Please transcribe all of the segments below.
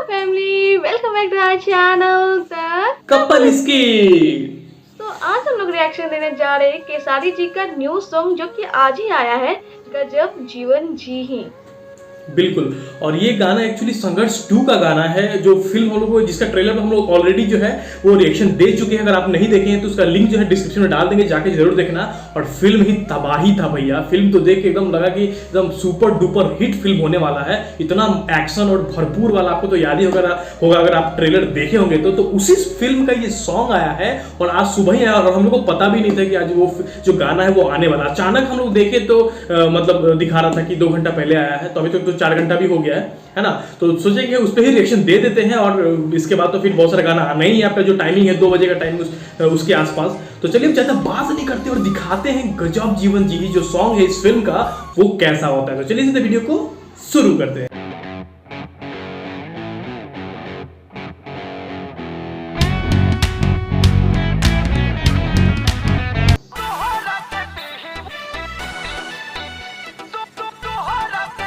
Family, welcome back to our channel couple इसकी। तो आज हम लोग रिएक्शन देने जा रहे हैं केसारी जी का न्यू सॉन्ग जो कि आज ही आया है, गजब जीवन जी ही। बिल्कुल, और ये गाना एक्चुअली संघर्ष 2 का गाना है, जो फिल्म हम लोग जिसका ट्रेलर हम लोग ऑलरेडी जो है वो रिएक्शन दे चुके हैं। अगर आप नहीं देखे हैं तो उसका लिंक जो है डिस्क्रिप्शन में डाल देंगे, जाके जरूर देखना। और फिल्म ही तबाही था भैया, फिल्म तो देख के एकदम लगा कि एकदम सुपर डुपर हिट फिल्म होने वाला है। इतना एक्शन और भरपूर वाला, आपको तो याद ही होगा अगर आप ट्रेलर देखे होंगे तो उसी फिल्म का ये सॉन्ग आया है और आज सुबह ही आया। और हम लोग को पता भी नहीं था कि आज वो जो गाना है वो आने वाला। अचानक हम लोग देखे तो मतलब दिखा रहा था कि 2 घंटा पहले आया है, तो अभी तक तो 4 घंटा भी हो गया है ना। तो सोचे कि उस पर ही रिएक्शन दे देते हैं और इसके बाद तो फिर बहुत सारा गाना आना ही है। आपका जो टाइमिंग है 2 बजे का टाइम उसके आसपास। तो चलिए ज्यादा बात नहीं करते और दिखाते हैं गजब जीवन जी जो सॉन्ग है इस फिल्म का वो कैसा होता है। तो चलिए इस वीडियो को शुरू करते हैं।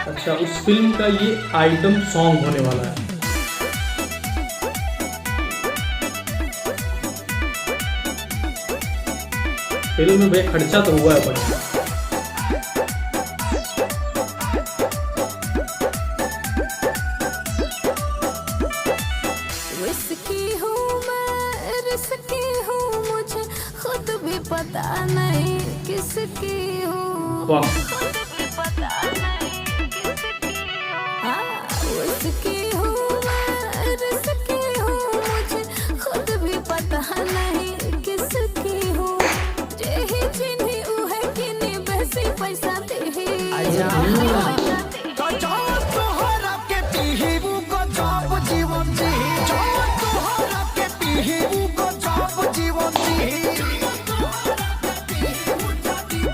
अच्छा, उस फिल्म का ये आइटम सॉन्ग होने वाला है। फिल्म में भाई खर्चा तो हुआ है बड़ा। रिस्की हूँ, मुझे खुद भी पता नहीं किसकी हूँ। वाह,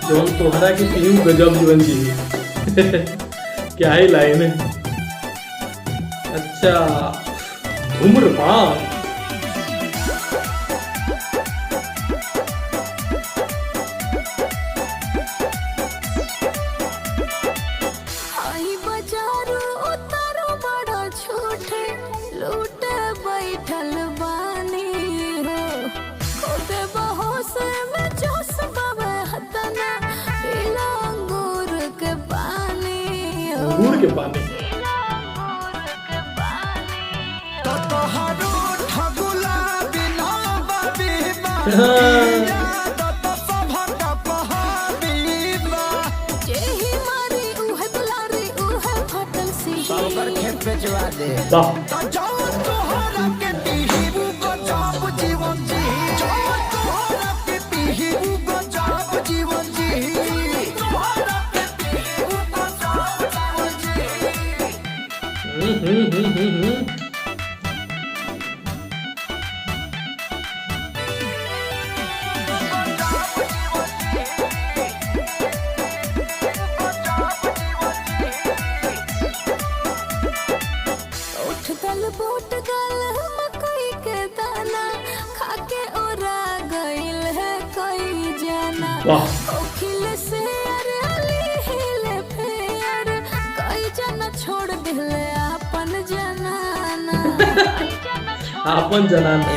जौन तोहरा की फिल्म गजब जीवन जी क्या ही लाइन है। अच्छा, धूम्रपान। बैठल बानी हो खुद बहोश में जोश बाबा हतना पीला अंगूर के पानी हो। अंगूर के पानी तो तोहरो ठगुला बिना बाबीबा तो सभक पहाबीबा जेही मारी उहे दुलारी उहे फटल सी सालकर खेत बेचवा दे। वाह, बोट गल मकई के दाना खाके ओरा गइल है कोई जाना। ओखिल से अरे हिले फेर कोई जना छोड़ दिले अपन जनाना। अपन जनाना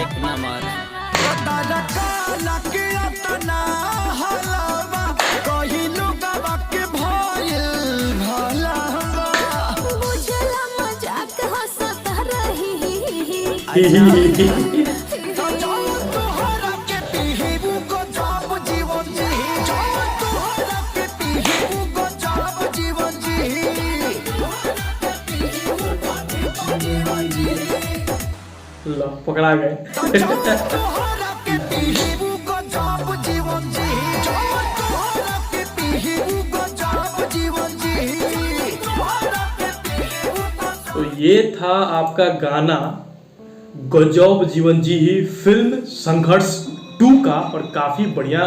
लो पकड़ा गए। तो ये था आपका गाना गजब जीवन जी ही, फिल्म संघर्ष 2 का। और काफी बढ़िया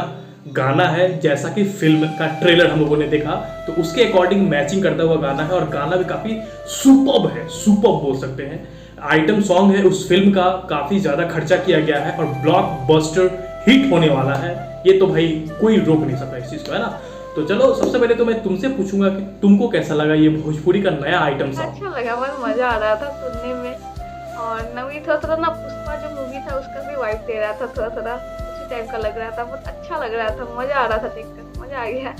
गाना है, जैसा कि फिल्म का ट्रेलर हम लोगों ने देखा तो उसके अकॉर्डिंग मैचिंग करता हुआ गाना है। और गाना भी काफी सुपर्ब है, सुपर्ब बोल सकते हैं। आइटम सॉन्ग है उस फिल्म का, काफी ज्यादा खर्चा किया गया है और ब्लॉकबस्टर हिट होने वाला है। ये तो भाई कोई रोक नहीं सकता इस चीज को, है ना। तो चलो सबसे पहले तो मैं तुमसे पूछूंगा कि तुमको कैसा लगा ये भोजपुरी का नया आइटम सॉन्ग। अच्छा लगा, बहुत मजा आ रहा था सुनने में। और नवी थोड़ा थोड़ा ना पुष्पा जो मूवी था उसका भी वाइब दे रहा था, थोड़ा थोड़ा उसी टाइप का लग रहा था, बहुत अच्छा लग रहा था, मजा आ रहा था देखकर, मजा आ गया।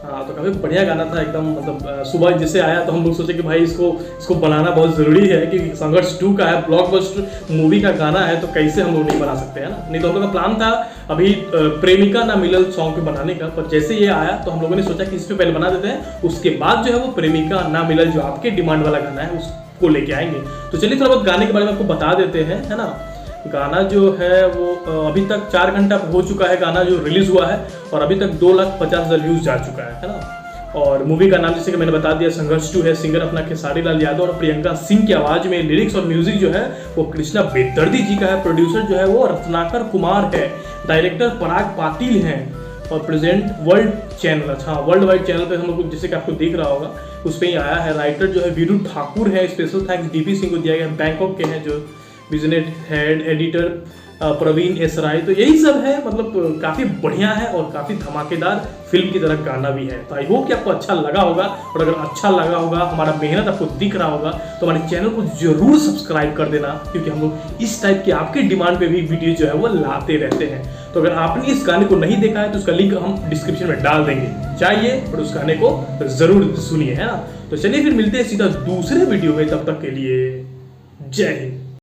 हाँ तो काफ़ी बढ़िया गाना था एकदम, मतलब सुबह जैसे आया तो हम लोग सोचे कि भाई इसको बनाना बहुत ज़रूरी है, क्योंकि संघर्ष 2 का है, ब्लॉकबस्टर मूवी का गाना है, तो कैसे हम लोग नहीं बना सकते हैं ना। नहीं तो हम लोग का प्लान था अभी प्रेमिका ना मिलल सॉन्ग पे बनाने का, पर जैसे ये आया तो हम लोगों ने सोचा कि इस पे पहले बना देते हैं, उसके बाद जो है वो प्रेमिका ना मिलल जो आपके डिमांड वाला गाना है उसको लेके आएंगे। तो चलिए थोड़ा बहुत गाने के बारे में आपको बता देते हैं, है ना। गाना जो है वो अभी तक 4 घंटा हो चुका है गाना जो रिलीज हुआ है, और अभी तक 2,50,000 व्यूज जा चुका है ना। और मूवी का नाम जैसे कि मैंने बता दिया संघर्ष 2 है। सिंगर अपना खेसारी लाल यादव और प्रियंका सिंह की आवाज में, लिरिक्स और म्यूजिक जो है वो कृष्णा बेदर्दी जी का है, प्रोड्यूसर जो है वो रत्नाकर कुमार है, डायरेक्टर पराग पाटिल हैं, और प्रेजेंट वर्ल्ड चैनल, अच्छा वर्ल्ड वाइड चैनल पे हम लोग जैसे कि आपको दिख रहा होगा उस पर ही आया है। राइटर जो है वीरू ठाकुर है, स्पेशल थैंक्स डीपी सिंह को दिया गया, बैंकॉक के हैं जो business head editor Praveen S Rai. तो यही सब है, मतलब काफ़ी बढ़िया है और काफ़ी धमाकेदार फिल्म की तरह गाना भी है। तो आई होप कि आपको अच्छा लगा होगा, और अगर अच्छा लगा होगा, हमारा मेहनत आपको दिख रहा होगा, तो हमारे चैनल को जरूर सब्सक्राइब कर देना, क्योंकि हम लोग इस टाइप के आपके डिमांड पे भी वीडियो जो है वो लाते रहते हैं। तो अगर आपने इस गाने को नहीं देखा है तो उसका लिंक हम डिस्क्रिप्शन में डाल देंगे, जाइए और उस गाने को जरूर सुनिए, है ना। तो चलिए फिर मिलते हैं सीधा दूसरे वीडियो में, तब तक के लिए जय हिंद।